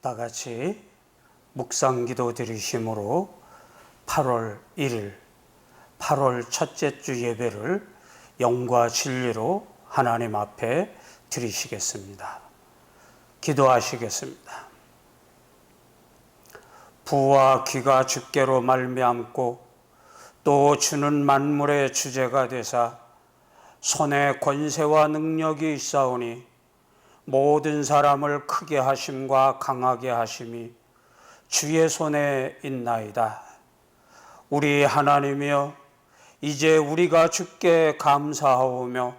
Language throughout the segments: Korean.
다 같이 묵상기도 드리심으로 8월 1일 8월 첫째 주 예배를 영과 진리로 하나님 앞에 드리시겠습니다. 기도하시겠습니다. 부와 귀가 주께로 말미암고 또 주는 만물의 주제가 되사 손에 권세와 능력이 있사오니 모든 사람을 크게 하심과 강하게 하심이 주의 손에 있나이다. 우리 하나님이여, 이제 우리가 주께 감사하오며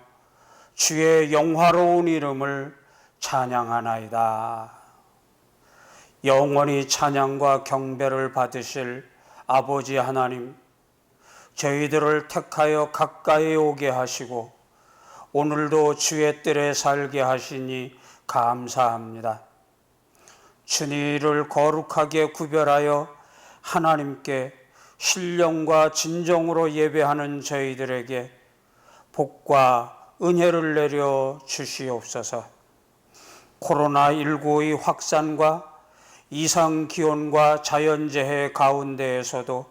주의 영화로운 이름을 찬양하나이다. 영원히 찬양과 경배를 받으실 아버지 하나님, 저희들을 택하여 가까이 오게 하시고 오늘도 주의 뜰에 살게 하시니 감사합니다. 주님을 거룩하게 구별하여 하나님께 신령과 진정으로 예배하는 저희들에게 복과 은혜를 내려 주시옵소서. 코로나19의 확산과 이상기온과 자연재해 가운데에서도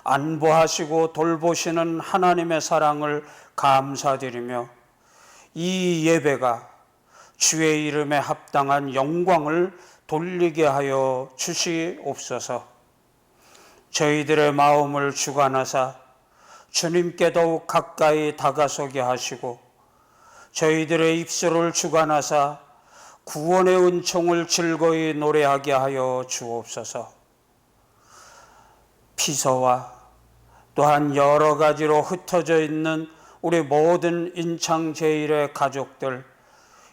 안보하시고 돌보시는 하나님의 사랑을 감사드리며 이 예배가 주의 이름에 합당한 영광을 돌리게 하여 주시옵소서. 저희들의 마음을 주관하사 주님께 더욱 가까이 다가서게 하시고 저희들의 입술을 주관하사 구원의 은총을 즐거이 노래하게 하여 주옵소서. 피서와 또한 여러 가지로 흩어져 있는 우리 모든 인창제일의 가족들,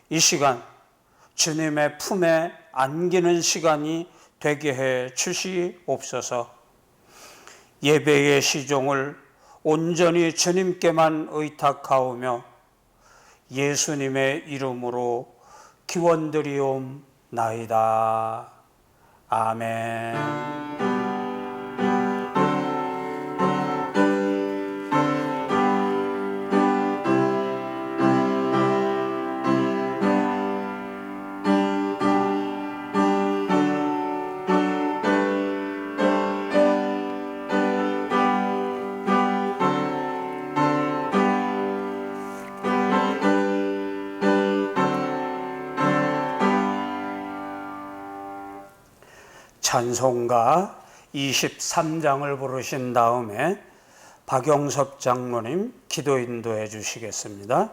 이 시간 주님의 품에 안기는 시간이 되게 해 주시옵소서. 예배의 시종을 온전히 주님께만 의탁하오며 예수님의 이름으로 기원드리옵나이다. 아멘. 찬송가 23장을 부르신 다음에 박영섭 장로님 기도 인도해 주시겠습니다.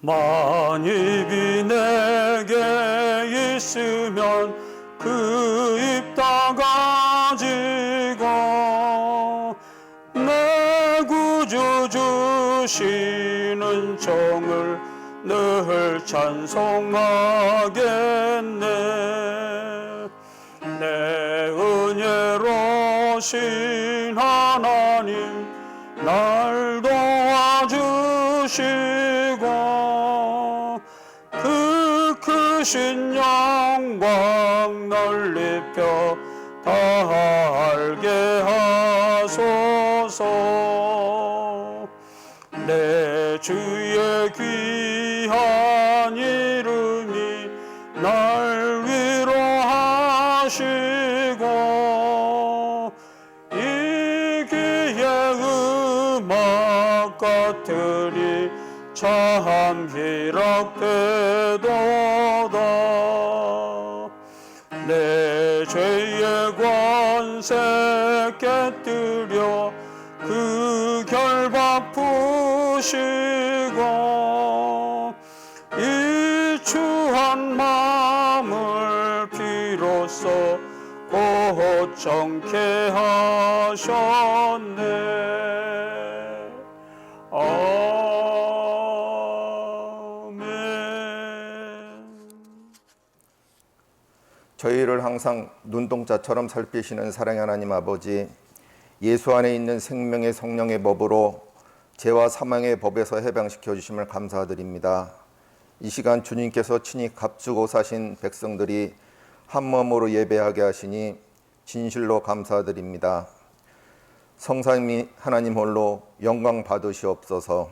만입이 내게 있으면 그 입 다 가지고 내 구주 주시는 정을 늘 찬송하겠네. 내 은혜로신 하나님 날 도와주시고 그 크신 영광 널리 펴 다 알게 하소서. 내 주의 귀한 이름이 날 위로하시고 이 귀의 음악 같으니 참 희락되도다. 내 죄의 권세 깨뜨려 그 결박 푸시고 이 추한 마음을 비로소 고정케 하셨네. 저희를 항상 눈동자처럼 살피시는 사랑의 하나님 아버지, 예수 안에 있는 생명의 성령의 법으로 죄와 사망의 법에서 해방시켜 주심을 감사드립니다. 이 시간 주님께서 친히 값주고 사신 백성들이 한 마음으로 예배하게 하시니 진실로 감사드립니다. 성삼위 하나님 홀로 영광 받으시옵소서.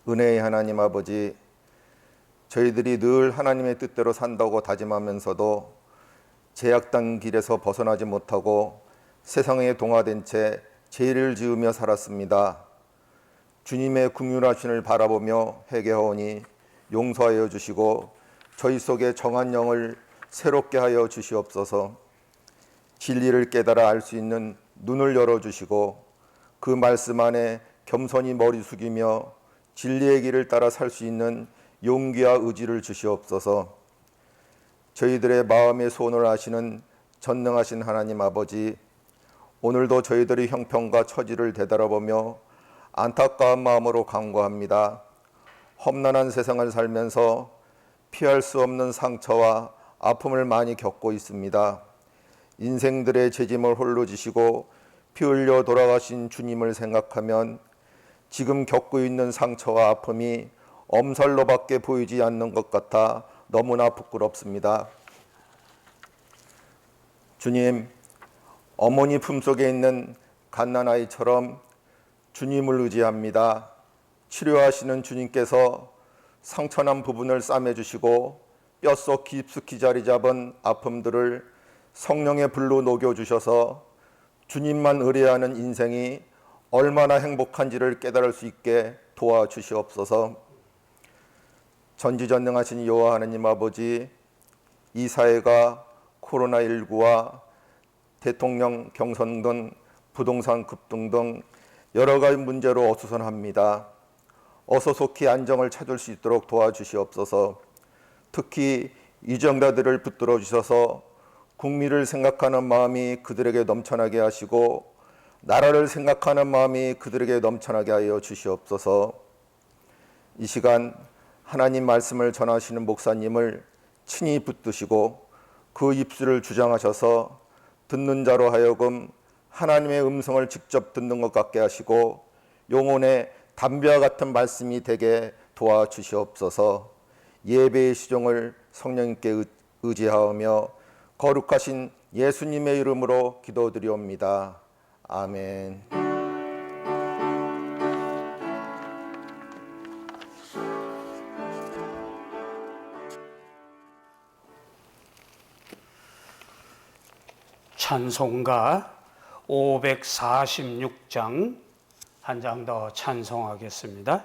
은혜의 하나님 아버지, 저희들이 늘 하나님의 뜻대로 산다고 다짐하면서도 제약당 길에서 벗어나지 못하고 세상에 동화된 채 죄를 지으며 살았습니다. 주님의 긍휼하심을 바라보며 회개하오니 용서하여 주시고 저희 속에 정한 영을 새롭게 하여 주시옵소서. 진리를 깨달아 알 수 있는 눈을 열어주시고 그 말씀 안에 겸손히 머리 숙이며 진리의 길을 따라 살 수 있는 용기와 의지를 주시옵소서. 저희들의 마음의 소원을 아시는 전능하신 하나님 아버지, 오늘도 저희들의 형편과 처지를 되돌아보며 안타까운 마음으로 간구합니다. 험난한 세상을 살면서 피할 수 없는 상처와 아픔을 많이 겪고 있습니다. 인생들의 죄짐을 홀로 지시고 피 흘려 돌아가신 주님을 생각하면 지금 겪고 있는 상처와 아픔이 엄살로밖에 보이지 않는 것 같아 너무나 부끄럽습니다. 주님, 어머니 품속에 있는 갓난아이처럼 주님을 의지합니다. 치료하시는 주님께서 상처난 부분을 싸매주시고 뼛속 깊숙이 자리 잡은 아픔들을 성령의 불로 녹여주셔서 주님만 의뢰하는 인생이 얼마나 행복한지를 깨달을 수 있게 도와주시옵소서. 전지전능하신 여호와 하나님 아버지, 이 사회가 코로나19와 대통령 경선 등 부동산 급등 등 여러 가지 문제로 어수선합니다. 어서 속히 안정을 찾을 수 있도록 도와주시옵소서. 특히 유정자들을 붙들어 주셔서 국민을 생각하는 마음이 그들에게 넘쳐나게 하시고 나라를 생각하는 마음이 그들에게 넘쳐나게 하여 주시옵소서. 이 시간 하나님 말씀을 전하시는 목사님을 친히 붙드시고 그 입술을 주장하셔서 듣는 자로 하여금 하나님의 음성을 직접 듣는 것 같게 하시고 영혼의 담배와 같은 말씀이 되게 도와주시옵소서. 예배의 시종을 성령님께 의지하며 거룩하신 예수님의 이름으로 기도드리옵니다. 아멘. 찬송가 546장 한 장 더 찬송하겠습니다.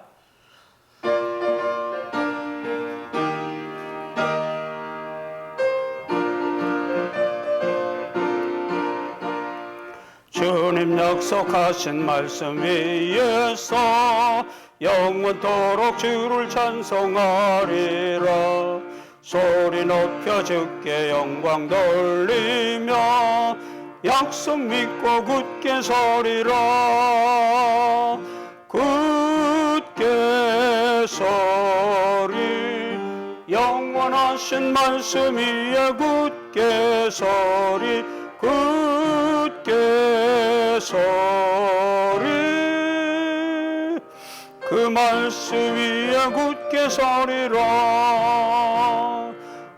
주님 약속하신 말씀 위에서 영원토록 주를 찬송하리라. 소리 높여 주께 영광 돌리며 약속 믿고 굳게 서리라. 굳게 서리 영원하신 말씀 위에 굳게 서리. 굳게 서리 그 말씀 위에 굳게 서리라.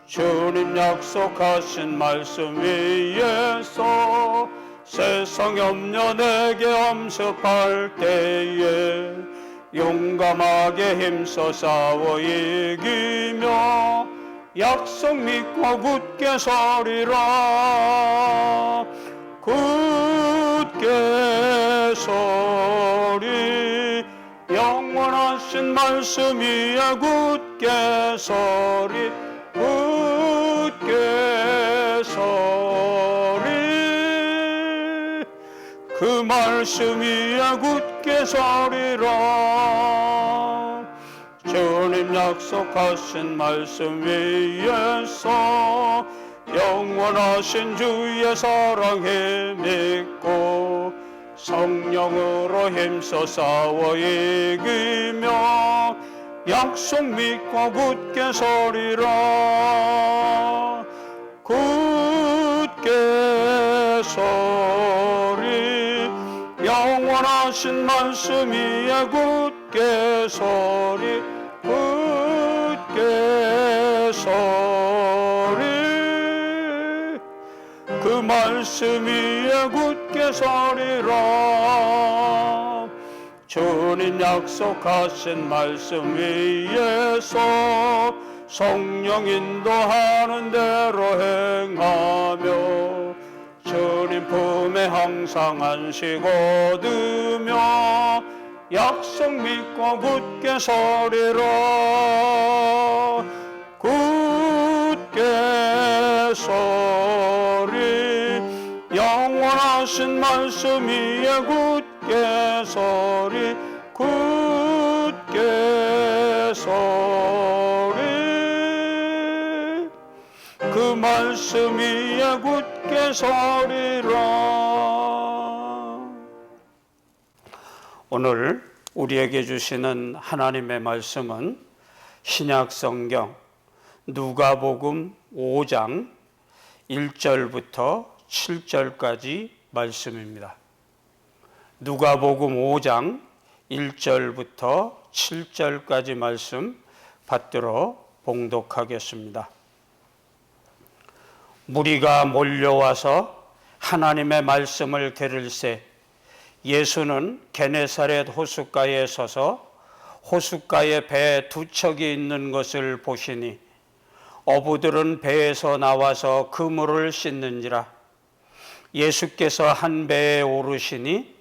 주님 약속하신 말씀 위에서 세상 염려 내게 엄습할 때에 용감하게 힘써 싸워 이기며 약속 믿고 굳게 서리라. 굳게 서리 영원하신 말씀 위에 굳게 서리. 굳게 서리 그 말씀 위에 굳게 서리라. 주님 약속하신 말씀 위에서 영원하신 주의 사랑에 믿고 성령으로 힘써 싸워 이기며 약속 믿고 굳게 서리라. 굳게 서리 영원하신 말씀 위에 굳게 서리. 굳게 서리 그 말씀 위에 굳게 굳게 서리라. 주님 약속하신 말씀 위에서 성령 인도하는 대로 행하며 주님 품에 항상 안식 얻으며 약속 믿고 굳게 서리라. 굳게 서리 영원하신 말씀 위에 굳게 서리 굳게 서리 그 말씀 위에 굳게 서리라. 오늘 우리에게 주시는 하나님의 말씀은 신약성경 누가복음 5장 1절부터 7절까지 말씀입니다. 누가복음 5장 1절부터 7절까지 말씀 받들어 봉독하겠습니다. 무리가 몰려와서 하나님의 말씀을 들을새 예수는 게네사렛 호숫가에 서서 호숫가에 배 두 척이 있는 것을 보시니 어부들은 배에서 나와서 그물을 씻는지라. 예수께서 한 배에 오르시니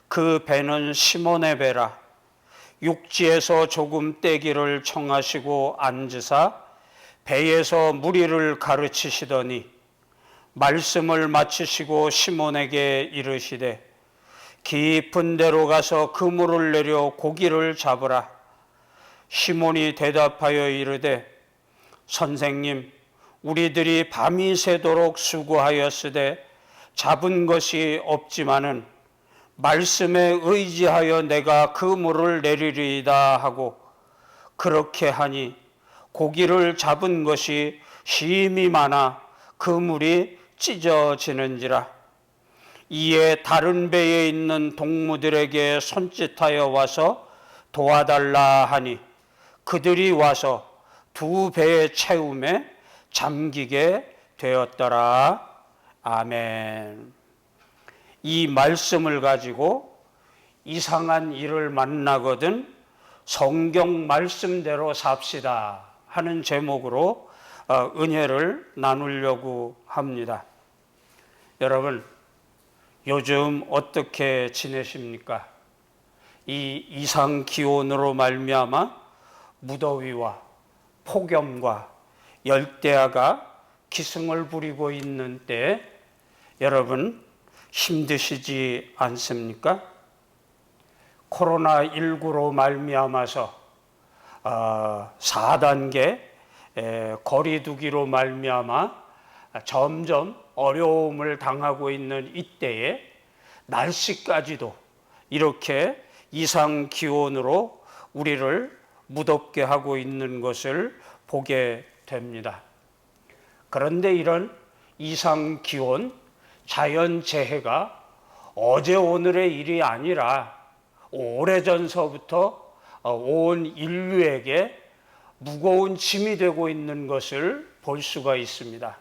그 배는 시몬의 배라. 육지에서 조금 떼기를 청하시고 앉으사 배에서 무리를 가르치시더니 말씀을 마치시고 시몬에게 이르시되 깊은 데로 가서 그물을 내려 고기를 잡으라. 시몬이 대답하여 이르되 선생님, 우리들이 밤이 새도록 수고하였으되 잡은 것이 없지만은 말씀에 의지하여 내가 그물을 내리리이다 하고 그렇게 하니 고기를 잡은 것이 심히 많아 그물이 찢어지는지라. 이에 다른 배에 있는 동무들에게 손짓하여 와서 도와달라 하니 그들이 와서 두 배의 채움에 잠기게 되었더라. 아멘. 이 말씀을 가지고 이상한 일을 만나거든 성경 말씀대로 삽시다 하는 제목으로 은혜를 나누려고 합니다. 여러분, 요즘 어떻게 지내십니까? 이 이상 기온으로 말미암아 무더위와 폭염과 열대야가 기승을 부리고 있는 때 여러분 힘드시지 않습니까? 코로나19로 말미암아서 4단계 거리두기로 말미암아 점점 어려움을 당하고 있는 이때에 날씨까지도 이렇게 이상 기온으로 우리를 무덥게 하고 있는 것을 보게 됩니다. 그런데 이런 이상 기온, 자연재해가 어제 오늘의 일이 아니라 오래전서부터 온 인류에게 무거운 짐이 되고 있는 것을 볼 수가 있습니다.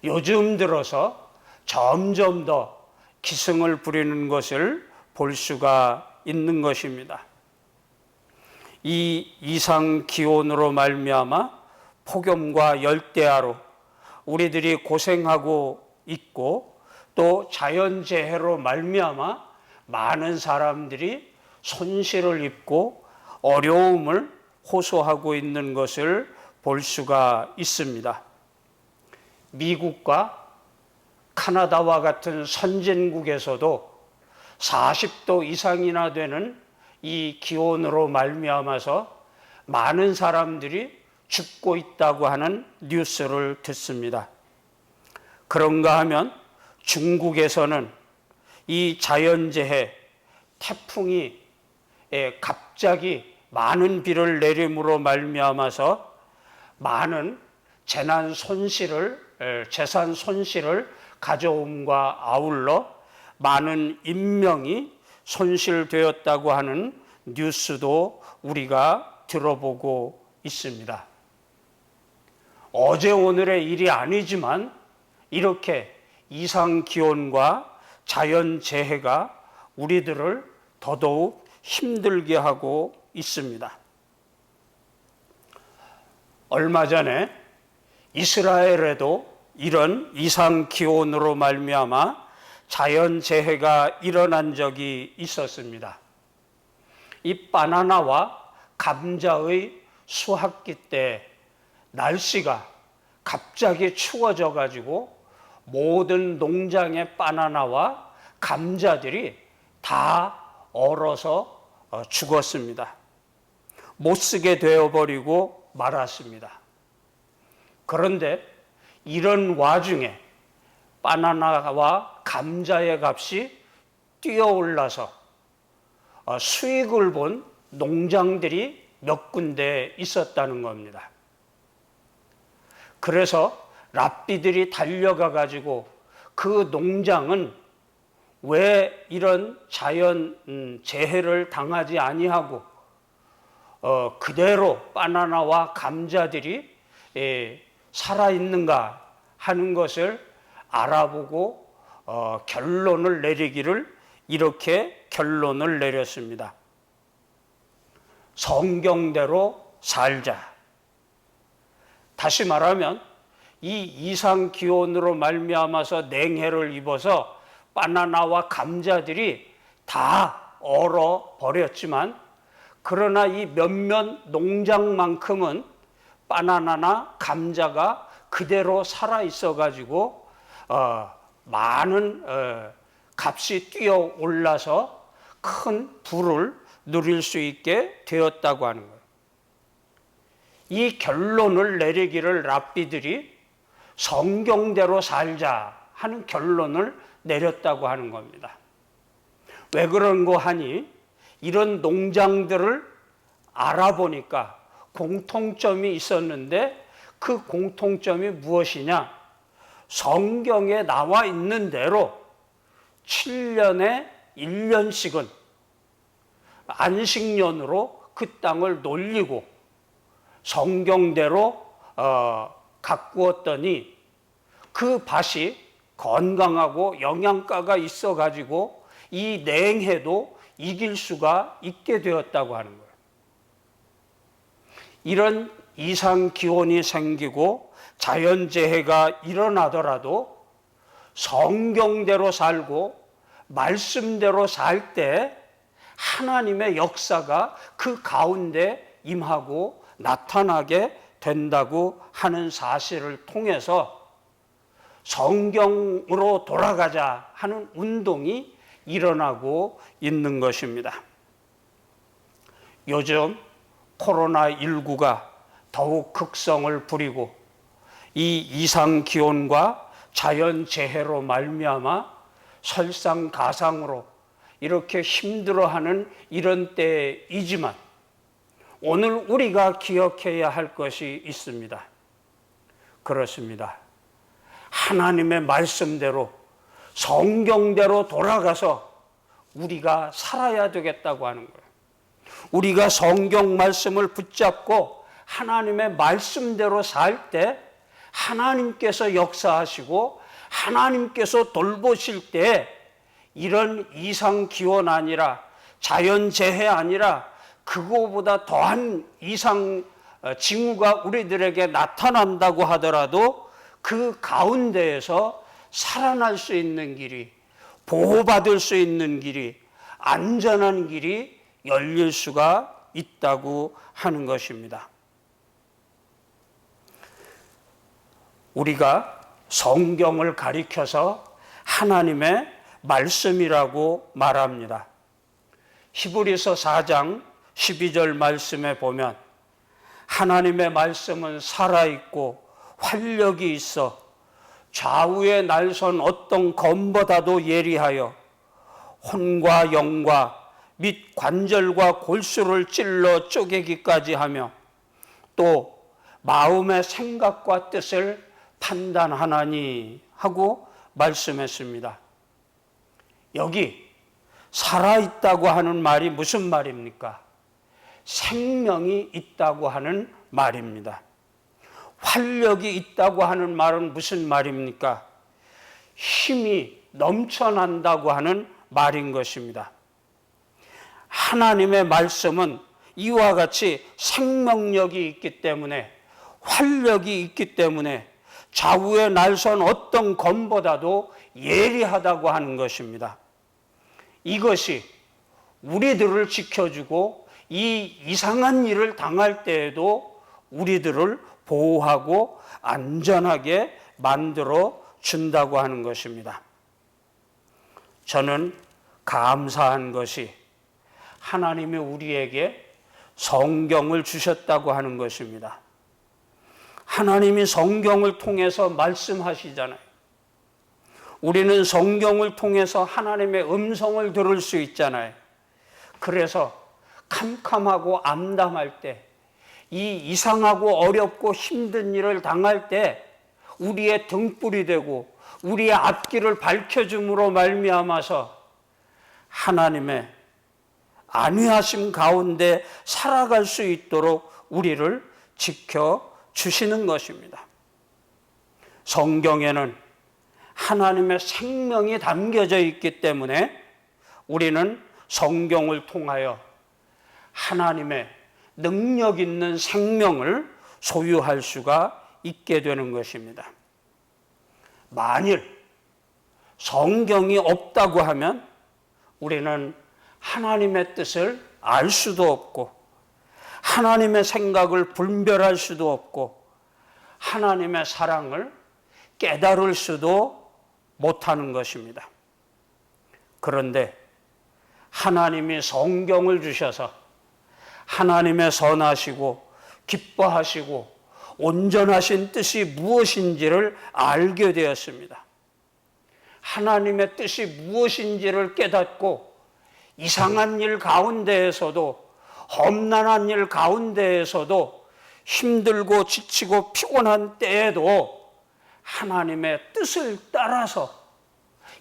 요즘 들어서 점점 더 기승을 부리는 것을 볼 수가 있는 것입니다. 이 이상 기온으로 말미암아 폭염과 열대야로 우리들이 고생하고 있고 또 자연재해로 말미암아 많은 사람들이 손실을 입고 어려움을 호소하고 있는 것을 볼 수가 있습니다. 미국과 카나다와 같은 선진국에서도 40도 이상이나 되는 이 기온으로 말미암아서 많은 사람들이 죽고 있다고 하는 뉴스를 듣습니다. 그런가 하면 중국에서는 이 자연재해, 태풍이 갑자기 많은 비를 내림으로 말미암아서 많은 재난 손실을, 재산 손실을 가져옴과 아울러 많은 인명이 손실되었다고 하는 뉴스도 우리가 들어보고 있습니다. 어제 오늘의 일이 아니지만 이렇게 이상 기온과 자연재해가 우리들을 더더욱 힘들게 하고 있습니다. 얼마 전에 이스라엘에도 이런 이상기온으로 말미암아 자연재해가 일어난 적이 있었습니다. 이 바나나와 감자의 수확기 때 날씨가 갑자기 추워져 가지고 모든 농장의 바나나와 감자들이 다 얼어서 죽었습니다. 못 쓰게 되어버리고 말았습니다. 그런데 이런 와중에 바나나와 감자의 값이 뛰어올라서 수익을 본 농장들이 몇 군데 있었다는 겁니다. 그래서 랍비들이 달려가 가지고 그 농장은 왜 이런 자연 재해를 당하지 아니하고 그대로 바나나와 감자들이 살아있는가 하는 것을 알아보고 결론을 내리기를 이렇게 결론을 내렸습니다. 성경대로 살자. 다시 말하면 이 이상 기온으로 말미암아서 냉해를 입어서 바나나와 감자들이 다 얼어 버렸지만, 그러나 이 몇몇 농장만큼은 바나나나 감자가 그대로 살아 있어 가지고 많은 값이 뛰어 올라서 큰 부를 누릴 수 있게 되었다고 하는 거예요. 이 결론을 내리기를 랍비들이 성경대로 살자 하는 결론을 내렸다고 하는 겁니다. 왜 그런고 하니 이런 농장들을 알아보니까 공통점이 있었는데, 그 공통점이 무엇이냐? 성경에 나와 있는 대로 7년에 1년씩은 안식년으로 그 땅을 놀리고 성경대로 가꾸었더니 그 밭이 건강하고 영양가가 있어 가지고 이 냉해도 이길 수가 있게 되었다고 하는 거예요. 이런 이상 기온이 생기고 자연재해가 일어나더라도 성경대로 살고 말씀대로 살 때 하나님의 역사가 그 가운데 임하고 나타나게 된다고 하는 사실을 통해서 성경으로 돌아가자 하는 운동이 일어나고 있는 것입니다. 요즘 코로나19가 더욱 극성을 부리고 이 이상기온과 자연재해로 말미암아 설상가상으로 이렇게 힘들어하는 이런 때이지만, 오늘 우리가 기억해야 할 것이 있습니다. 그렇습니다. 하나님의 말씀대로 성경대로 돌아가서 우리가 살아야 되겠다고 하는 거예요. 우리가 성경 말씀을 붙잡고 하나님의 말씀대로 살 때 하나님께서 역사하시고 하나님께서 돌보실 때 이런 이상기온 아니라 자연재해 아니라 그거보다 더한 이상 징후가 우리들에게 나타난다고 하더라도 그 가운데에서 살아날 수 있는 길이, 보호받을 수 있는 길이, 안전한 길이 열릴 수가 있다고 하는 것입니다. 우리가 성경을 가리켜서 하나님의 말씀이라고 말합니다. 히브리서 4장 12절 말씀에 보면 하나님의 말씀은 살아있고 활력이 있어 좌우에 날선 어떤 검보다도 예리하여 혼과 영과 및 관절과 골수를 찔러 쪼개기까지 하며 또 마음의 생각과 뜻을 판단하나니 하고 말씀했습니다. 여기 살아있다고 하는 말이 무슨 말입니까? 생명이 있다고 하는 말입니다. 활력이 있다고 하는 말은 무슨 말입니까? 힘이 넘쳐난다고 하는 말인 것입니다. 하나님의 말씀은 이와 같이 생명력이 있기 때문에, 활력이 있기 때문에 좌우에 날선 어떤 검보다도 예리하다고 하는 것입니다. 이것이 우리들을 지켜주고 이 이상한 일을 당할 때에도 우리들을 보호하고 안전하게 만들어 준다고 하는 것입니다. 저는 감사한 것이 하나님이 우리에게 성경을 주셨다고 하는 것입니다. 하나님이 성경을 통해서 말씀하시잖아요. 우리는 성경을 통해서 하나님의 음성을 들을 수 있잖아요. 그래서 캄캄하고 암담할 때, 이 이상하고 어렵고 힘든 일을 당할 때 우리의 등불이 되고 우리의 앞길을 밝혀줌으로 말미암아서 하나님의 안위하심 가운데 살아갈 수 있도록 우리를 지켜주시는 것입니다. 성경에는 하나님의 생명이 담겨져 있기 때문에 우리는 성경을 통하여 하나님의 능력 있는 생명을 소유할 수가 있게 되는 것입니다. 만일 성경이 없다고 하면 우리는 하나님의 뜻을 알 수도 없고 하나님의 생각을 분별할 수도 없고 하나님의 사랑을 깨달을 수도 못하는 것입니다. 그런데 하나님이 성경을 주셔서 하나님의 선하시고 기뻐하시고 온전하신 뜻이 무엇인지를 알게 되었습니다. 하나님의 뜻이 무엇인지를 깨닫고 이상한 일 가운데에서도, 험난한 일 가운데에서도, 힘들고 지치고 피곤한 때에도 하나님의 뜻을 따라서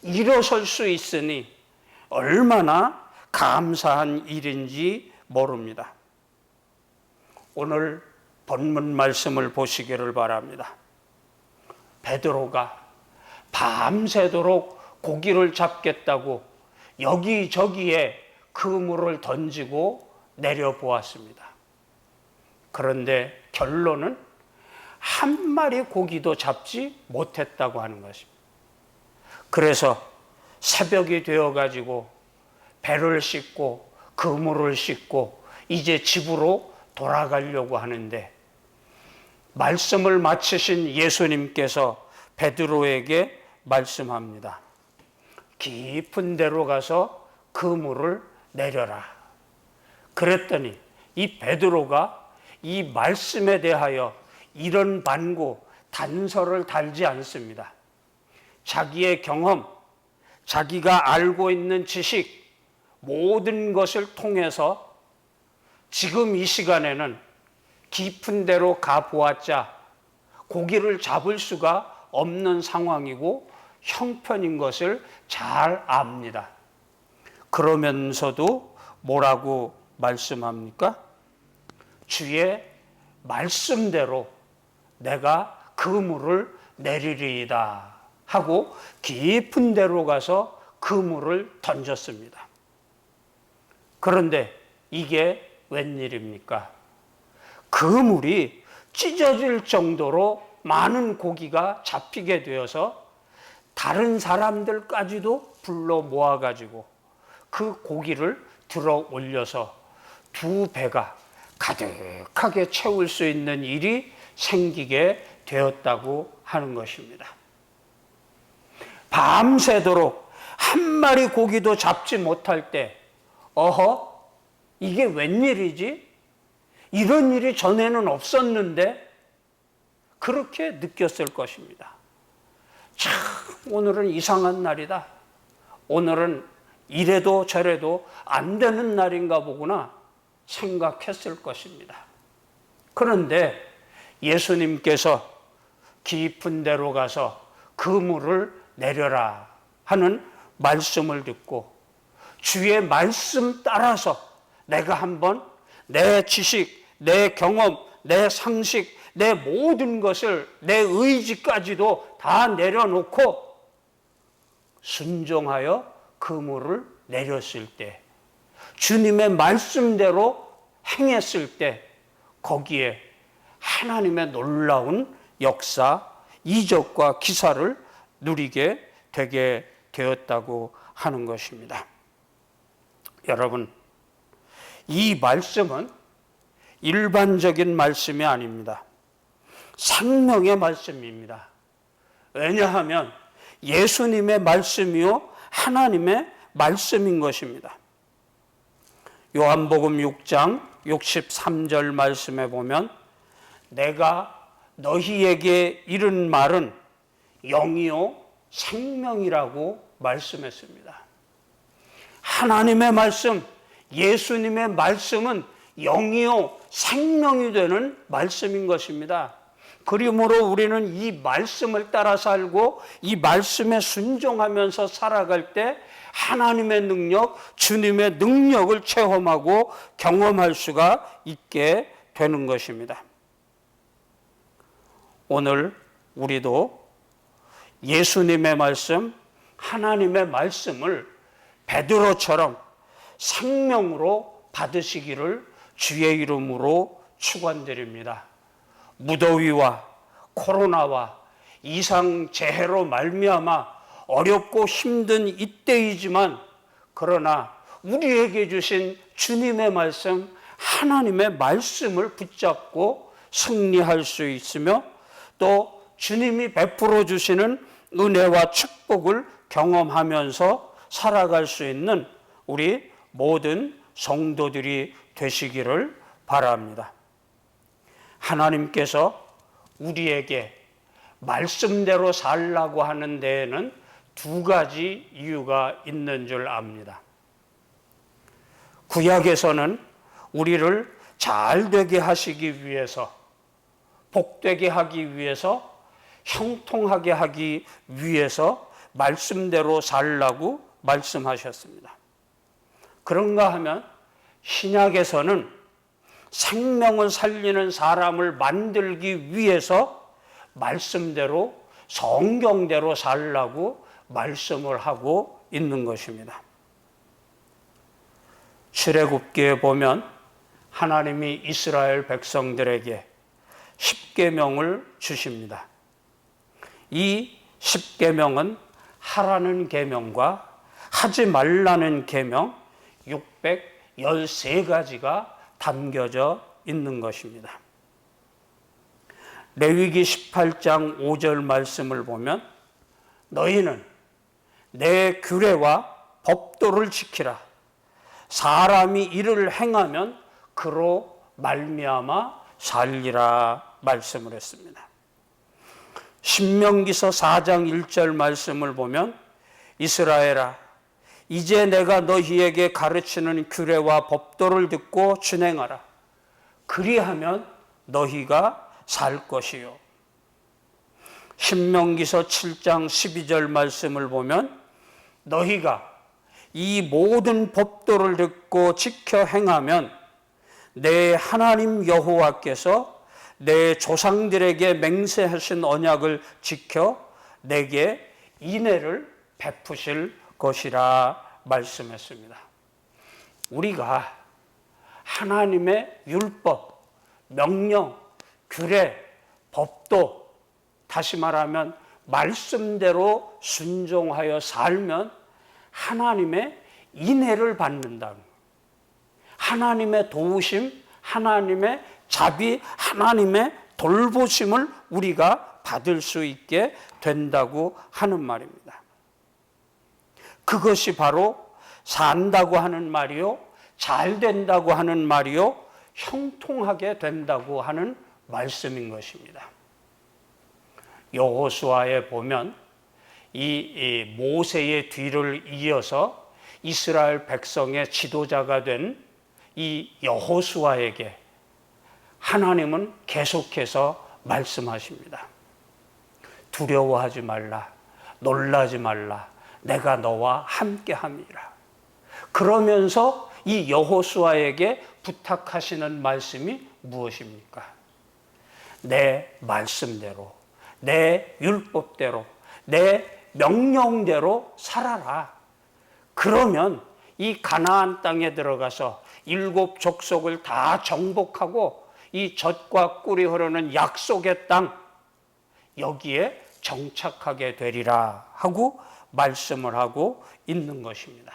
일어설 수 있으니 얼마나 감사한 일인지 모릅니다. 오늘 본문 말씀을 보시기를 바랍니다. 베드로가 밤새도록 고기를 잡겠다고 여기저기에 그물을 던지고 내려보았습니다. 그런데 결론은 한 마리 고기도 잡지 못했다고 하는 것입니다. 그래서 새벽이 되어가지고 배를 싣고 그물을 싣고 이제 집으로 돌아가려고 하는데 말씀을 마치신 예수님께서 베드로에게 말씀합니다. 깊은 데로 가서 그물을 내려라. 그랬더니 이 베드로가 이 말씀에 대하여 이런 반고 단서를 달지 않습니다. 자기의 경험, 자기가 알고 있는 지식, 모든 것을 통해서 지금 이 시간에는 깊은 데로 가보았자 고기를 잡을 수가 없는 상황이고 형편인 것을 잘 압니다. 그러면서도 뭐라고 말씀합니까? 주의 말씀대로 내가 그물을 내리리이다 하고 깊은 데로 가서 그물을 던졌습니다. 그런데 이게 웬일입니까? 그물이 찢어질 정도로 많은 고기가 잡히게 되어서 다른 사람들까지도 불러 모아가지고 그 고기를 들어 올려서 두 배가 가득하게 채울 수 있는 일이 생기게 되었다고 하는 것입니다. 밤새도록 한 마리 고기도 잡지 못할 때 어허? 이게 웬일이지? 이런 일이 전에는 없었는데 그렇게 느꼈을 것입니다. 참 오늘은 이상한 날이다. 오늘은 이래도 저래도 안 되는 날인가 보구나 생각했을 것입니다. 그런데 예수님께서 깊은 데로 가서 그물을 내려라 하는 말씀을 듣고 주의 말씀 따라서 내가 한번 내 지식, 내 경험, 내 상식, 내 모든 것을, 내 의지까지도 다 내려놓고 순종하여 그물을 내렸을 때, 주님의 말씀대로 행했을 때 거기에 하나님의 놀라운 역사, 이적과 기사를 누리게 되게 되었다고 하는 것입니다. 여러분, 이 말씀은 일반적인 말씀이 아닙니다. 생명의 말씀입니다. 왜냐하면 예수님의 말씀이요 하나님의 말씀인 것입니다. 요한복음 6장 63절 말씀에 보면 내가 너희에게 이른 말은 영이요 생명이라고 말씀했습니다. 하나님의 말씀, 예수님의 말씀은 영이요 생명이 되는 말씀인 것입니다. 그러므로 우리는 이 말씀을 따라 살고 이 말씀에 순종하면서 살아갈 때 하나님의 능력, 주님의 능력을 체험하고 경험할 수가 있게 되는 것입니다. 오늘 우리도 예수님의 말씀, 하나님의 말씀을 베드로처럼 생명으로 받으시기를 주의 이름으로 축원드립니다. 무더위와 코로나와 이상재해로 말미암아 어렵고 힘든 이때이지만 그러나 우리에게 주신 주님의 말씀, 하나님의 말씀을 붙잡고 승리할 수 있으며 또 주님이 베풀어 주시는 은혜와 축복을 경험하면서 살아갈 수 있는 우리 모든 성도들이 되시기를 바랍니다. 하나님께서 우리에게 말씀대로 살라고 하는 데에는 두 가지 이유가 있는 줄 압니다. 구약에서는 우리를 잘 되게 하시기 위해서, 복되게 하기 위해서, 형통하게 하기 위해서 말씀대로 살라고 말씀하셨습니다. 그런가 하면 신약에서는 생명을 살리는 사람을 만들기 위해서 말씀대로 성경대로 살라고 말씀을 하고 있는 것입니다. 출애굽기에 보면 하나님이 이스라엘 백성들에게 십계명을 주십니다. 이 십계명은 하라는 계명과 하지 말라는 계명 613가지가 담겨져 있는 것입니다. 레위기 18장 5절 말씀을 보면 너희는 내 규례와 법도를 지키라. 사람이 이를 행하면 그로 말미암아 살리라 말씀을 했습니다. 신명기서 4장 1절 말씀을 보면 이스라엘아 이제 내가 너희에게 가르치는 규례와 법도를 듣고 준행하라. 그리하면 너희가 살 것이요. 신명기서 7장 12절 말씀을 보면 너희가 이 모든 법도를 듣고 지켜 행하면 내 하나님 여호와께서 내 조상들에게 맹세하신 언약을 지켜 내게 인애를 베푸실 것이라 말씀했습니다. 우리가 하나님의 율법, 명령, 규례, 법도 다시 말하면 말씀대로 순종하여 살면 하나님의 인애를 받는다. 하나님의 도우심, 하나님의 자비, 하나님의 돌보심을 우리가 받을 수 있게 된다고 하는 말입니다. 그것이 바로 산다고 하는 말이요, 잘 된다고 하는 말이요, 형통하게 된다고 하는 말씀인 것입니다. 여호수아에 보면 이 모세의 뒤를 이어서 이스라엘 백성의 지도자가 된 이 여호수아에게 하나님은 계속해서 말씀하십니다. 두려워하지 말라, 놀라지 말라, 내가 너와 함께함이라. 그러면서 이 여호수아에게 부탁하시는 말씀이 무엇입니까? 내 말씀대로, 내 율법대로, 내 명령대로 살아라. 그러면 이 가나안 땅에 들어가서 7 족속을 다 정복하고 이 젖과 꿀이 흐르는 약속의 땅, 여기에 정착하게 되리라 하고 말씀을 하고 있는 것입니다.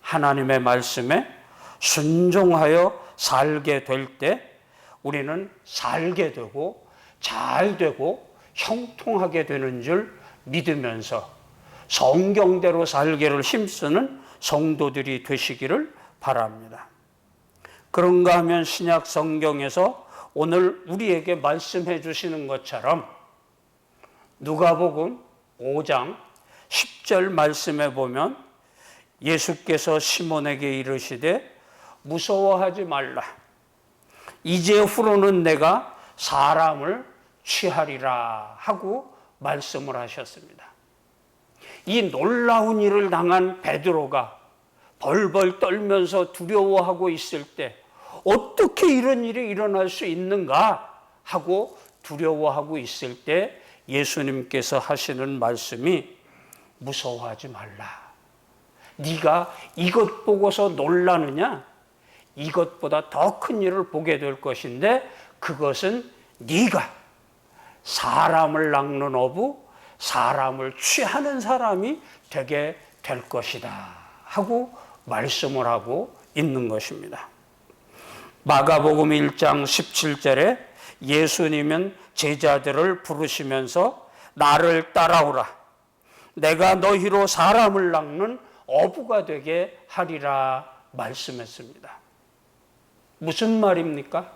하나님의 말씀에 순종하여 살게 될 때 우리는 살게 되고 잘 되고 형통하게 되는 줄 믿으면서 성경대로 살기를 힘쓰는 성도들이 되시기를 바랍니다. 그런가 하면 신약 성경에서 오늘 우리에게 말씀해 주시는 것처럼 누가복음 5장 10절 말씀에 보면 예수께서 시몬에게 이르시되 무서워하지 말라. 이제 후로는 내가 사람을 취하리라 하고 말씀을 하셨습니다. 이 놀라운 일을 당한 베드로가 벌벌 떨면서 두려워하고 있을 때 어떻게 이런 일이 일어날 수 있는가 하고 두려워하고 있을 때 예수님께서 하시는 말씀이 무서워하지 말라. 네가 이것 보고서 놀라느냐? 이것보다 더 큰 일을 보게 될 것인데 그것은 네가 사람을 낚는 어부, 사람을 취하는 사람이 되게 될 것이다 하고 말씀을 하고 있는 것입니다. 마가복음 1장 17절에 예수님은 제자들을 부르시면서 나를 따라오라. 내가 너희로 사람을 낚는 어부가 되게 하리라 말씀했습니다. 무슨 말입니까?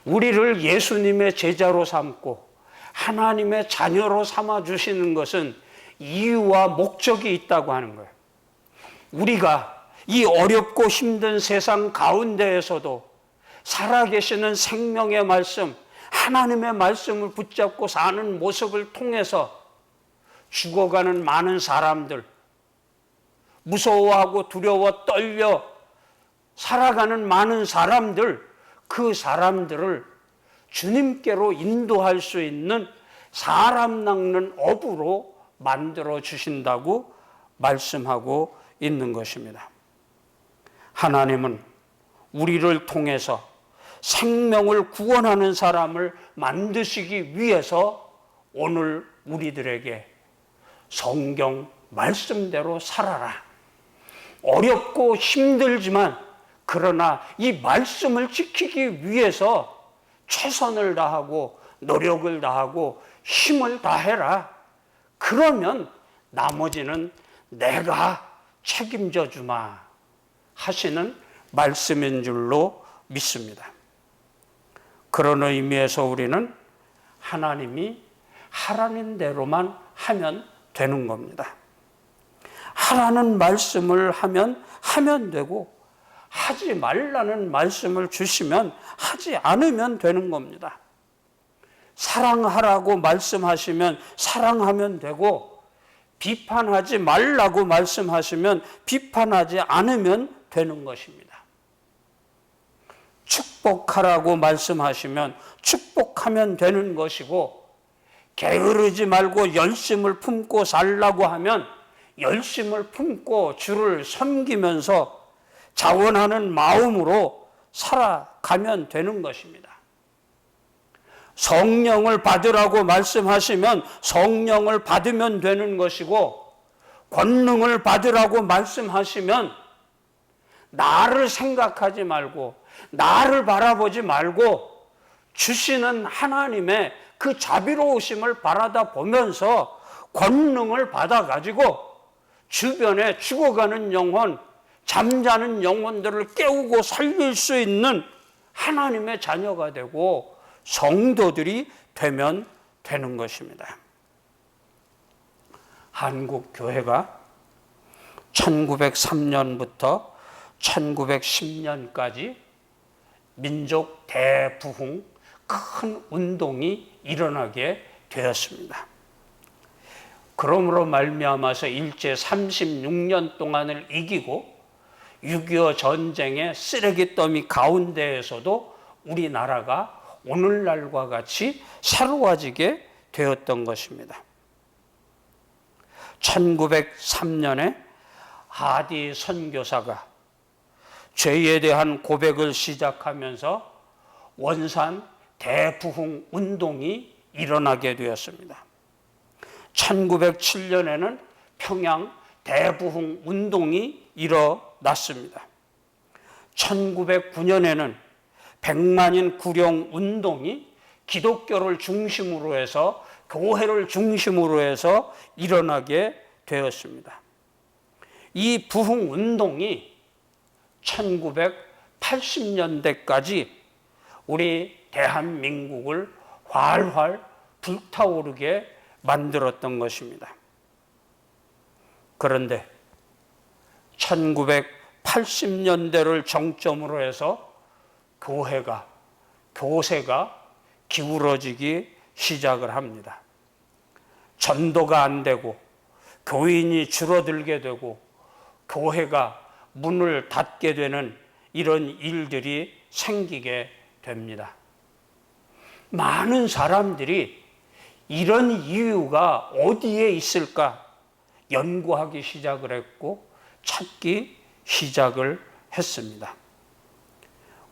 우리를 예수님의 제자로 삼고 하나님의 자녀로 삼아 주시는 것은 이유와 목적이 있다고 하는 거예요. 우리가 이 어렵고 힘든 세상 가운데에서도 살아계시는 생명의 말씀, 하나님의 말씀을 붙잡고 사는 모습을 통해서 죽어가는 많은 사람들, 무서워하고 두려워 떨려 살아가는 많은 사람들, 그 사람들을 주님께로 인도할 수 있는 사람 낚는 어부로 만들어 주신다고 말씀하고 있는 것입니다. 하나님은 우리를 통해서 생명을 구원하는 사람을 만드시기 위해서 오늘 우리들에게 성경 말씀대로 살아라. 어렵고 힘들지만 그러나 이 말씀을 지키기 위해서 최선을 다하고 노력을 다하고 힘을 다해라. 그러면 나머지는 내가 책임져 주마 하시는 말씀인 줄로 믿습니다. 그런 의미에서 우리는 하나님이 하라는 대로만 하면 되는 겁니다. 하라는 말씀을 하면 되고 하지 말라는 말씀을 주시면 하지 않으면 되는 겁니다. 사랑하라고 말씀하시면 사랑하면 되고 비판하지 말라고 말씀하시면 비판하지 않으면 되는 것입니다. 축복하라고 말씀하시면 축복하면 되는 것이고 게으르지 말고 열심을 품고 살라고 하면 열심을 품고 주를 섬기면서 자원하는 마음으로 살아가면 되는 것입니다. 성령을 받으라고 말씀하시면 성령을 받으면 되는 것이고 권능을 받으라고 말씀하시면 나를 생각하지 말고 나를 바라보지 말고 주시는 하나님의 그 자비로우심을 바라다 보면서 권능을 받아가지고 주변에 죽어가는 영혼, 잠자는 영혼들을 깨우고 살릴 수 있는 하나님의 자녀가 되고 성도들이 되면 되는 것입니다. 한국 교회가 1903년부터 1910년까지 민족 대부흥 큰 운동이 일어나게 되었습니다. 그러므로 말미암아서 일제 36년 동안을 이기고 6.25 전쟁의 쓰레기 더미 가운데에서도 우리나라가 오늘날과 같이 새로워지게 되었던 것입니다. 1903년에 하디 선교사가 죄에 대한 고백을 시작하면서 원산 대부흥 운동이 일어나게 되었습니다. 1907년에는 평양 대부흥 운동이 일어났습니다. 1909년에는 백만인 구령 운동이 기독교를 중심으로 해서, 교회를 중심으로 해서 일어나게 되었습니다. 이 부흥 운동이 1980년대까지 우리 대한민국을 활활 불타오르게 만들었던 것입니다. 그런데 1980년대를 정점으로 해서 교세가 기울어지기 시작을 합니다. 전도가 안 되고 교인이 줄어들게 되고 교회가 문을 닫게 되는 이런 일들이 생기게 됩니다. 많은 사람들이 이런 이유가 어디에 있을까 연구하기 시작을 했고 찾기 시작을 했습니다.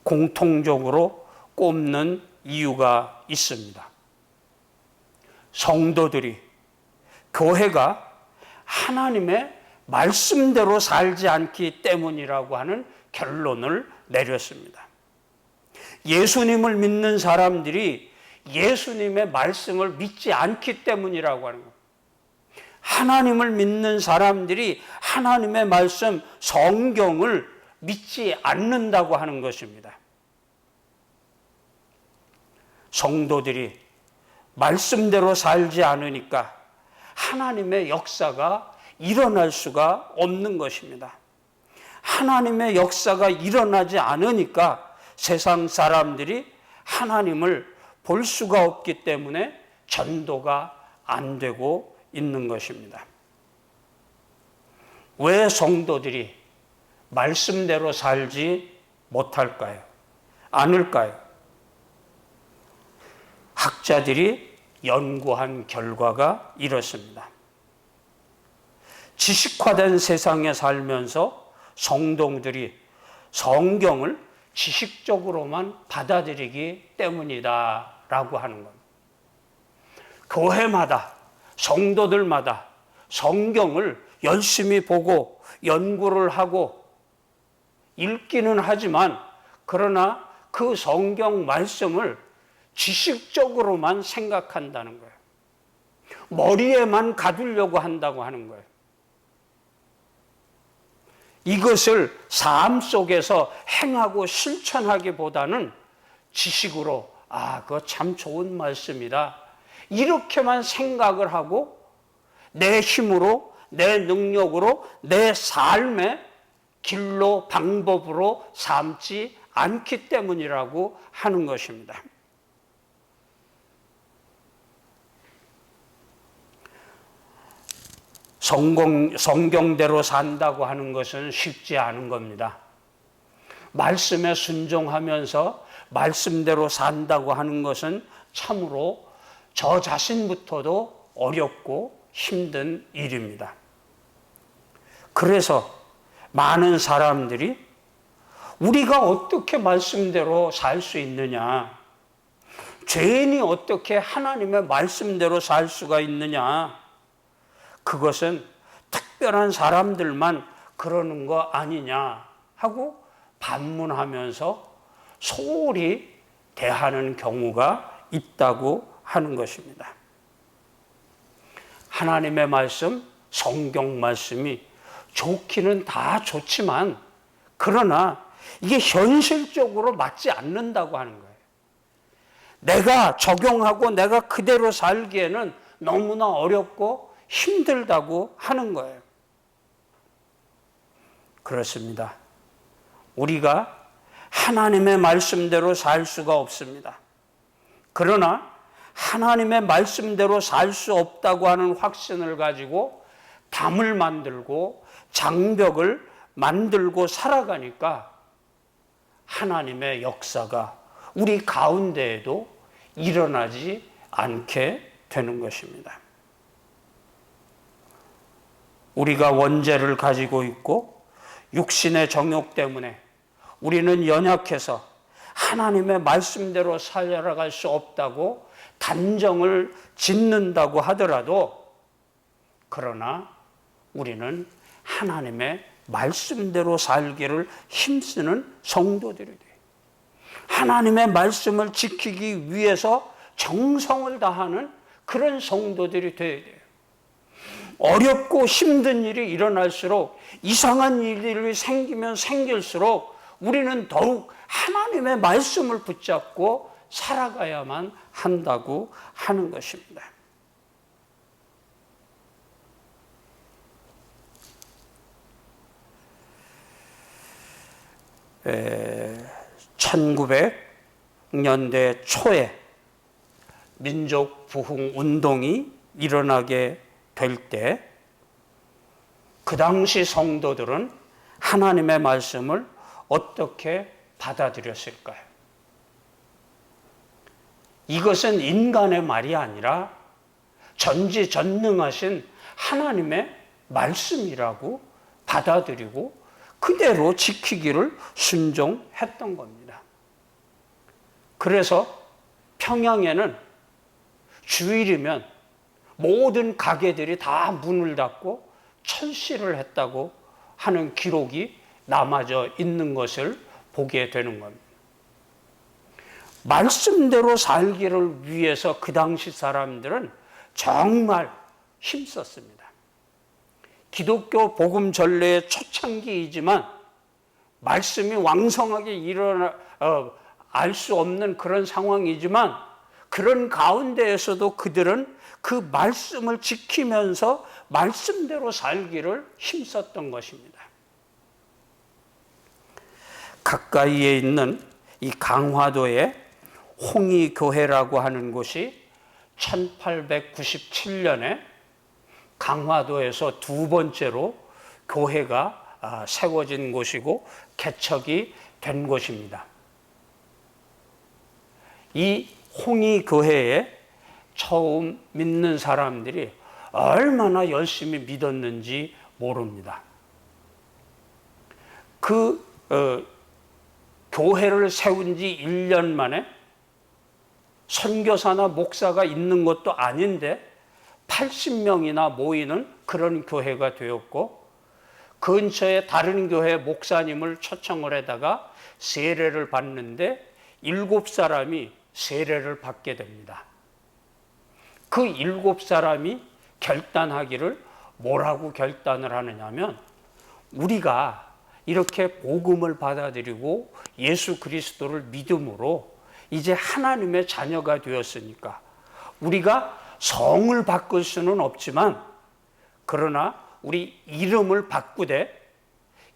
공통적으로 꼽는 이유가 있습니다. 성도들이, 교회가 하나님의 말씀대로 살지 않기 때문이라고 하는 결론을 내렸습니다. 예수님을 믿는 사람들이 예수님의 말씀을 믿지 않기 때문이라고 하는 겁니다. 하나님을 믿는 사람들이 하나님의 말씀, 성경을 믿지 않는다고 하는 것입니다. 성도들이 말씀대로 살지 않으니까 하나님의 역사가 일어날 수가 없는 것입니다. 하나님의 역사가 일어나지 않으니까 세상 사람들이 하나님을 볼 수가 없기 때문에 전도가 안 되고 있는 것입니다. 왜 성도들이 말씀대로 살지 못할까요? 않을까요? 학자들이 연구한 결과가 이렇습니다. 지식화된 세상에 살면서 성도들이 성경을 지식적으로만 받아들이기 때문이다라고 하는 겁니다. 교회마다, 성도들마다 성경을 열심히 보고 연구를 하고 읽기는 하지만 그러나 그 성경 말씀을 지식적으로만 생각한다는 거예요. 머리에만 가두려고 한다고 하는 거예요. 이것을 삶 속에서 행하고 실천하기보다는 지식으로 그거 참 좋은 말씀이다 이렇게만 생각을 하고 내 힘으로, 내 능력으로, 내 삶의 길로, 방법으로 삼지 않기 때문이라고 하는 것입니다. 성경대로 산다고 하는 것은 쉽지 않은 겁니다. 말씀에 순종하면서 말씀대로 산다고 하는 것은 참으로 저 자신부터도 어렵고 힘든 일입니다. 그래서 많은 사람들이 우리가 어떻게 말씀대로 살 수 있느냐, 죄인이 어떻게 하나님의 말씀대로 살 수가 있느냐, 그것은 특별한 사람들만 그러는 거 아니냐 하고 반문하면서 소홀히 대하는 경우가 있다고 하는 것입니다. 하나님의 말씀, 성경 말씀이 좋기는 다 좋지만 그러나 이게 현실적으로 맞지 않는다고 하는 거예요. 내가 적용하고 내가 그대로 살기에는 너무나 어렵고 힘들다고 하는 거예요. 그렇습니다. 우리가 하나님의 말씀대로 살 수가 없습니다. 그러나 하나님의 말씀대로 살 수 없다고 하는 확신을 가지고 담을 만들고 장벽을 만들고 살아가니까 하나님의 역사가 우리 가운데에도 일어나지 않게 되는 것입니다. 우리가 원죄를 가지고 있고 육신의 정욕 때문에 우리는 연약해서 하나님의 말씀대로 살아갈 수 없다고 단정을 짓는다고 하더라도, 그러나 우리는 하나님의 말씀대로 살기를 힘쓰는 성도들이 돼요. 하나님의 말씀을 지키기 위해서 정성을 다하는 그런 성도들이 되어야 돼요. 어렵고 힘든 일이 일어날수록, 이상한 일들이 생기면 생길수록 우리는 더욱 하나님의 말씀을 붙잡고 살아가야만 한다고 하는 것입니다. 1900년대 초에 민족 부흥 운동이 일어나게 될 때, 그 당시 성도들은 하나님의 말씀을 어떻게 받아들였을까요? 이것은 인간의 말이 아니라 전지전능하신 하나님의 말씀이라고 받아들이고 그대로 지키기를 순종했던 겁니다. 그래서 평양에는 주일이면 모든 가게들이 다 문을 닫고 철시를 했다고 하는 기록이 남아져 있는 것을 보게 되는 겁니다. 말씀대로 살기를 위해서 그 당시 사람들은 정말 힘썼습니다. 기독교 복음 전례의 초창기이지만 말씀이 왕성하게 알 수 없는 그런 상황이지만, 그런 가운데에서도 그들은 그 말씀을 지키면서 말씀대로 살기를 힘썼던 것입니다. 가까이에 있는 이 강화도에 홍의교회라고 하는 곳이 1897년에 강화도에서 두 번째로 교회가 세워진 곳이고 개척이 된 곳입니다. 이 홍의교회에 처음 믿는 사람들이 얼마나 열심히 믿었는지 모릅니다. 교회를 세운 지 1년 만에 선교사나 목사가 있는 것도 아닌데 80명이나 모이는 그런 교회가 되었고, 근처에 다른 교회 목사님을 초청을 해다가 세례를 받는데 7사람이 세례를 받게 됩니다. 그 7사람이 결단하기를 뭐라고 결단을 하느냐면, 우리가 이렇게 복음을 받아들이고 예수 그리스도를 믿음으로 이제 하나님의 자녀가 되었으니까 우리가 성을 바꿀 수는 없지만, 그러나 우리 이름을 바꾸되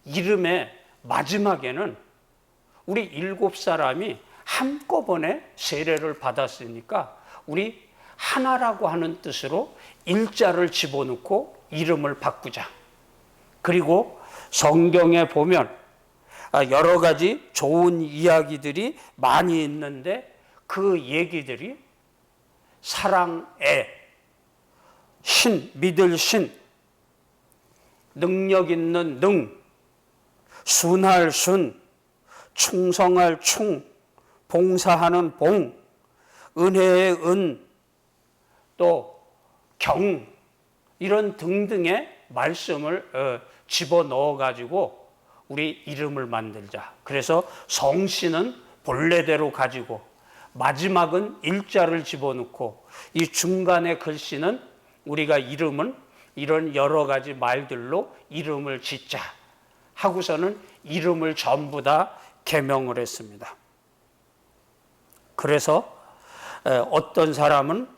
이름의 마지막에는 우리 7사람이 한꺼번에 세례를 받았으니까 우리 하나라고 하는 뜻으로 일자를 집어넣고 이름을 바꾸자. 그리고 성경에 보면 여러 가지 좋은 이야기들이 많이 있는데, 그 얘기들이 사랑의 신, 믿을 신, 능력 있는 능, 순할 순, 충성할 충, 봉사하는 봉, 은혜의 은, 또 경, 이런 등등의 말씀을 집어넣어 가지고 우리 이름을 만들자. 그래서 성씨는 본래대로 가지고 마지막은 일자를 집어넣고 이 중간의 글씨는 우리가 이름은 이런 여러 가지 말들로 이름을 짓자 하고서는 이름을 전부 다 개명을 했습니다. 그래서 어떤 사람은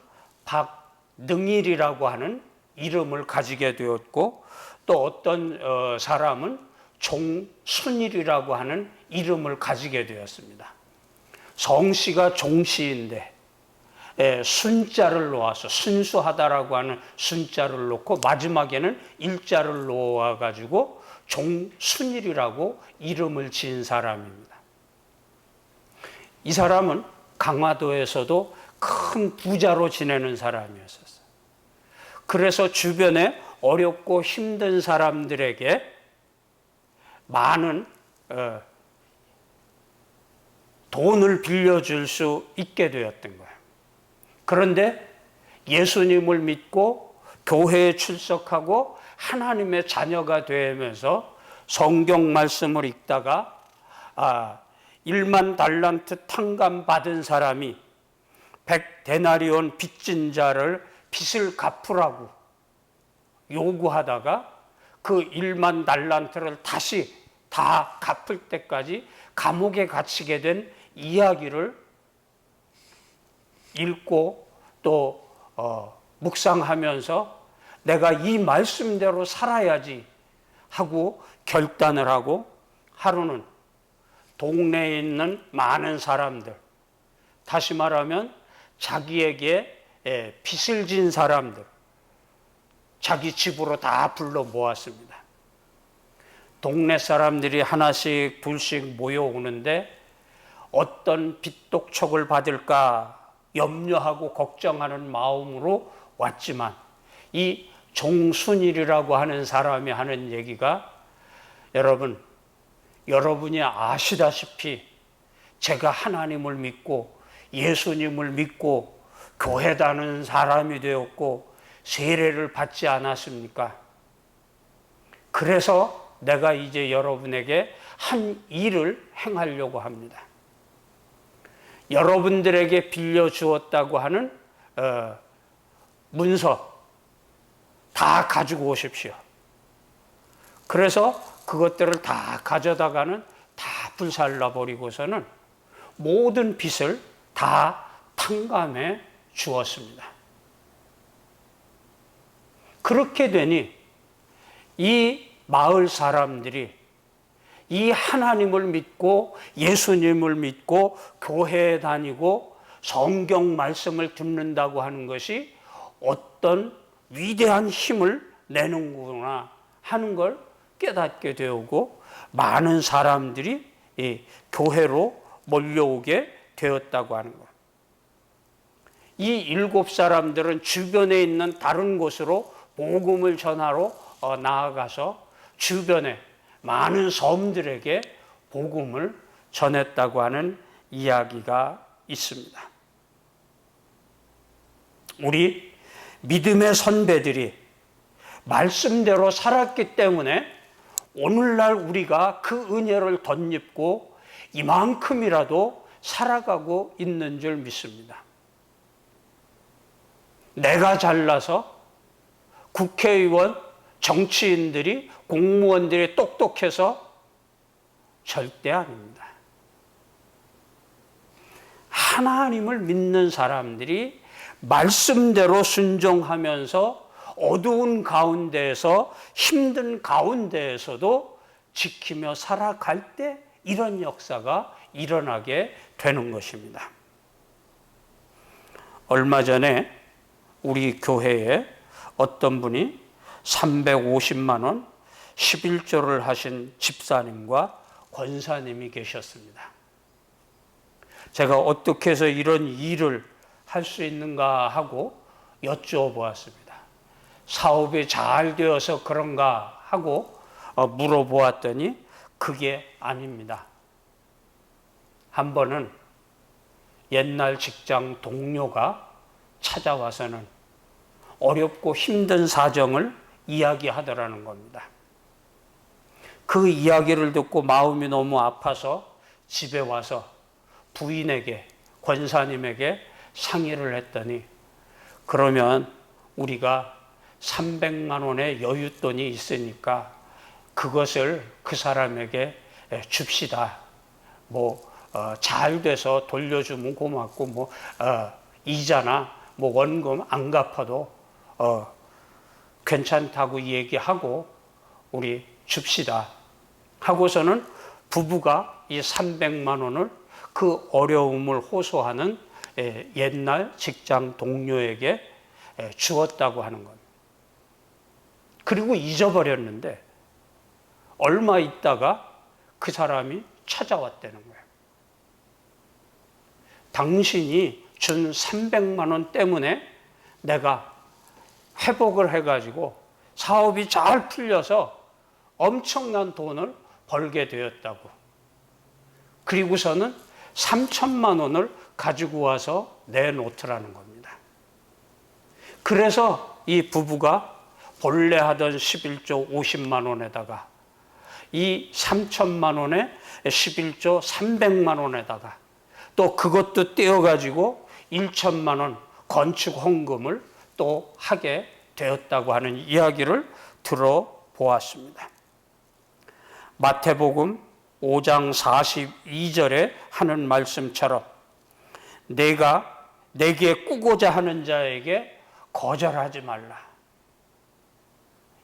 박능일이라고 하는 이름을 가지게 되었고, 또 어떤 사람은 종순일이라고 하는 이름을 가지게 되었습니다. 성씨가 종씨인데 순자를 놓아서 순수하다라고 하는 순자를 놓고 마지막에는 일자를 놓아가지고 종순일이라고 이름을 지은 사람입니다. 이 사람은 강화도에서도 큰 부자로 지내는 사람이었었어요. 그래서 주변에 어렵고 힘든 사람들에게 많은 돈을 빌려줄 수 있게 되었던 거예요. 그런데 예수님을 믿고 교회에 출석하고 하나님의 자녀가 되면서 성경 말씀을 읽다가 1만 달란트 탕감 받은 사람이 100데나리온 빚진 자를 빚을 갚으라고 요구하다가 그 1만 달란트를 다시 다 갚을 때까지 감옥에 갇히게 된 이야기를 읽고 또 묵상하면서 내가 이 말씀대로 살아야지 하고 결단을 하고 하루는 동네에 있는 많은 사람들, 다시 말하면 자기에게 빚을 진 사람들, 자기 집으로 다 불러 모았습니다. 동네 사람들이 하나씩 둘씩 모여오는데 어떤 빚독촉을 받을까 염려하고 걱정하는 마음으로 왔지만 이 종순일이라고 하는 사람이 하는 얘기가 여러분이 아시다시피 제가 하나님을 믿고 예수님을 믿고 교회 다니는 사람이 되었고 세례를 받지 않았습니까? 그래서 내가 이제 여러분에게 한 일을 행하려고 합니다. 여러분들에게 빌려주었다고 하는 문서 다 가지고 오십시오. 그래서 그것들을 다 가져다가는 다 불살라 버리고서는 모든 빚을 다 탕감해 주었습니다. 그렇게 되니 이 마을 사람들이 이 하나님을 믿고 예수님을 믿고 교회에 다니고 성경 말씀을 듣는다고 하는 것이 어떤 위대한 힘을 내는구나 하는 걸 깨닫게 되고 많은 사람들이 이 교회로 몰려오게 되었다고 하는 것. 이 7 사람들은 주변에 있는 다른 곳으로 복음을 전하러 나아가서 주변에 많은 섬들에게 복음을 전했다고 하는 이야기가 있습니다. 우리 믿음의 선배들이 말씀대로 살았기 때문에 오늘날 우리가 그 은혜를 덧입고 이만큼이라도 살아가고 있는 줄 믿습니다. 내가 잘나서 국회의원, 정치인들이, 공무원들이 똑똑해서 절대 아닙니다. 하나님을 믿는 사람들이 말씀대로 순종하면서 어두운 가운데에서 힘든 가운데에서도 지키며 살아갈 때 이런 역사가 일어나게 되는 것입니다. 얼마 전에 우리 교회에 어떤 분이 350만 원 11조를 하신 집사님과 권사님이 계셨습니다. 제가 어떻게 해서 이런 일을 할 수 있는가 하고 여쭤보았습니다. 사업이 잘 되어서 그런가 하고 물어보았더니 그게 아닙니다. 한 번은 옛날 직장 동료가 찾아와서는 어렵고 힘든 사정을 이야기하더라는 겁니다. 그 이야기를 듣고 마음이 너무 아파서 집에 와서 부인에게, 권사님에게 상의를 했더니 그러면 우리가 300만 원의 여윳돈이 있으니까 그것을 그 사람에게 줍시다. 잘 돼서 돌려주면 고맙고 이자나 원금 안 갚아도 괜찮다고 얘기하고 우리 줍시다 하고서는 부부가 이 300만 원을 그 어려움을 호소하는 옛날 직장 동료에게 주었다고 하는 겁니다. 그리고 잊어버렸는데 얼마 있다가 그 사람이 찾아왔다는 거예요. 당신이 준 300만 원 때문에 내가 회복을 해가지고 사업이 잘 풀려서 엄청난 돈을 벌게 되었다고. 그리고서는 3천만 원을 가지고 와서 내놓더라는 겁니다. 그래서 이 부부가 본래 하던 11조 50만 원에다가 이 3천만 원에 11조 300만 원에다가 또 그것도 떼어가지고 1천만 원 건축 헌금을 또 하게 되었다고 하는 이야기를 들어보았습니다. 마태복음 5장 42절에 하는 말씀처럼 내가 내게 꾸고자 하는 자에게 거절하지 말라.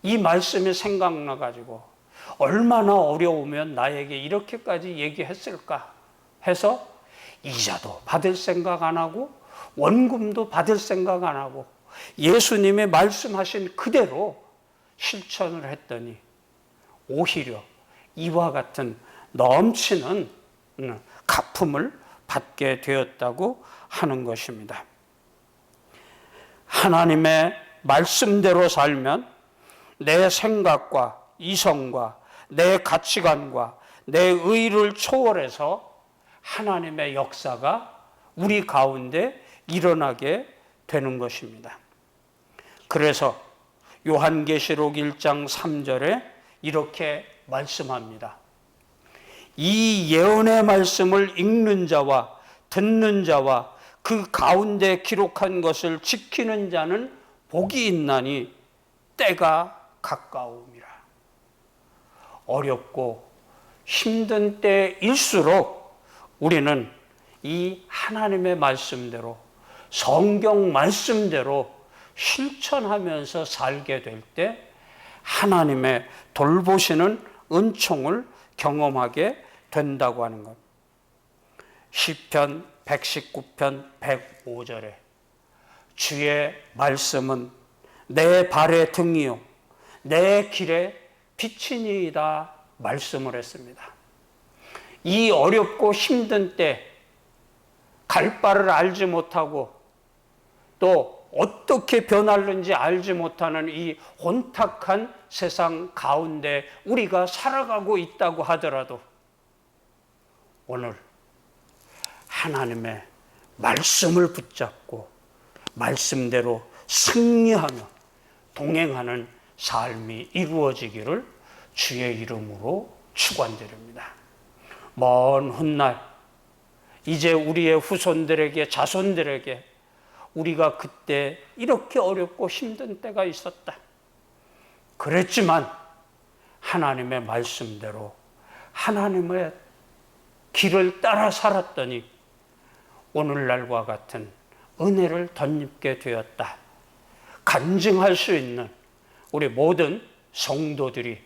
이 말씀이 생각나가지고 얼마나 어려우면 나에게 이렇게까지 얘기했을까 해서 이자도 받을 생각 안 하고 원금도 받을 생각 안 하고 예수님이 말씀하신 그대로 실천을 했더니 오히려 이와 같은 넘치는 가품을 받게 되었다고 하는 것입니다. 하나님의 말씀대로 살면 내 생각과 이성과 내 가치관과 내 의를 초월해서 하나님의 역사가 우리 가운데 일어나게 되는 것입니다. 그래서 요한계시록 1장 3절에 이렇게 말씀합니다. 이 예언의 말씀을 읽는 자와 듣는 자와 그 가운데 기록한 것을 지키는 자는 복이 있나니 때가 가까움이라. 어렵고 힘든 때일수록 우리는 이 하나님의 말씀대로 성경 말씀대로 실천하면서 살게 될 때 하나님의 돌보시는 은총을 경험하게 된다고 하는 것. 시편 119편 105절에 주의 말씀은 내 발의 등이요 내 길에 빛이니이다 말씀을 했습니다. 이 어렵고 힘든 때 갈 바를 알지 못하고 또 어떻게 변하는지 알지 못하는 이 혼탁한 세상 가운데 우리가 살아가고 있다고 하더라도 오늘 하나님의 말씀을 붙잡고 말씀대로 승리하며 동행하는 삶이 이루어지기를 주의 이름으로 축원드립니다. 먼 훗날 이제 우리의 후손들에게 자손들에게 우리가 그때 이렇게 어렵고 힘든 때가 있었다. 그랬지만 하나님의 말씀대로 하나님의 길을 따라 살았더니 오늘날과 같은 은혜를 덧입게 되었다. 간증할 수 있는 우리 모든 성도들이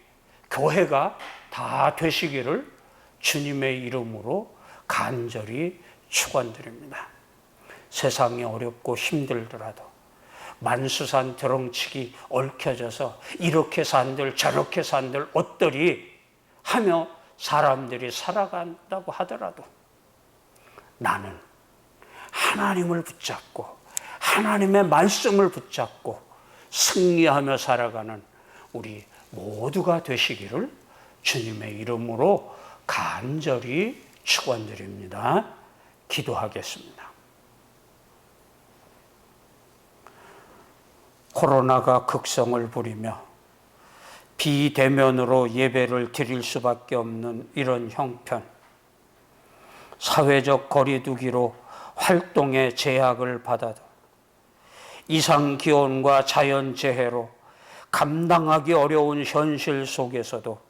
교회가 다 되시기를 주님의 이름으로 간절히 축원드립니다. 세상이 어렵고 힘들더라도 만수산 드렁치기 얽혀져서 이렇게 산들 저렇게 산들 옷들이 하며 사람들이 살아간다고 하더라도 나는 하나님을 붙잡고 하나님의 말씀을 붙잡고 승리하며 살아가는 우리 모두가 되시기를 주님의 이름으로 간절히 축원드립니다. 기도하겠습니다. 코로나가 극성을 부리며 비대면으로 예배를 드릴 수밖에 없는 이런 형편, 사회적 거리두기로 활동에 제약을 받아도 이상기온과 자연재해로 감당하기 어려운 현실 속에서도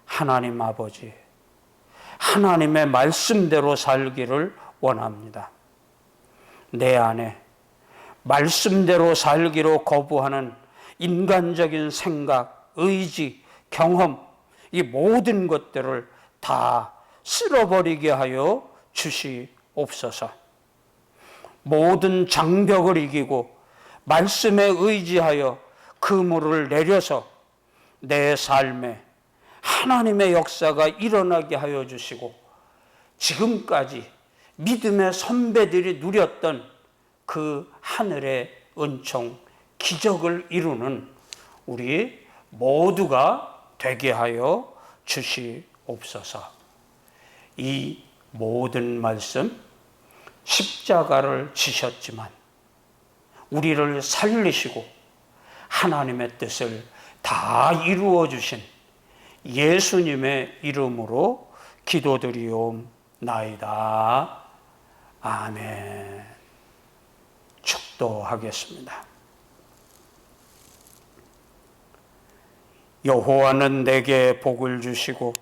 하나님 아버지, 하나님의 말씀대로 살기를 원합니다. 내 안에 말씀대로 살기로 거부하는 인간적인 생각, 의지, 경험, 이 모든 것들을 다 쓸어버리게 하여 주시옵소서. 모든 장벽을 이기고 말씀에 의지하여 그물을 내려서 내 삶에 하나님의 역사가 일어나게 하여 주시고 지금까지 믿음의 선배들이 누렸던 그 하늘의 은총, 기적을 이루는 우리 모두가 되게 하여 주시옵소서. 이 모든 말씀, 십자가를 지셨지만 우리를 살리시고 하나님의 뜻을 다 이루어 주신 예수님의 이름으로 기도드리옵나이다. 아멘. 축도하겠습니다. 여호와는 내게 복을 주시고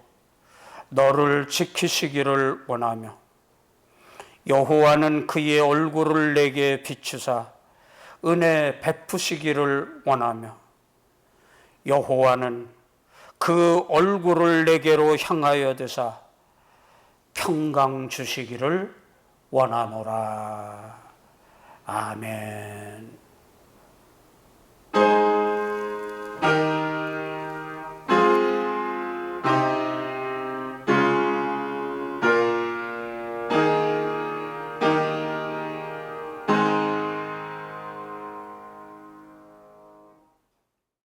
너를 지키시기를 원하며 여호와는 그의 얼굴을 내게 비추사 은혜 베푸시기를 원하며 여호와는 그 얼굴을 내게로 향하여 드사 평강 주시기를 원하노라. 아멘.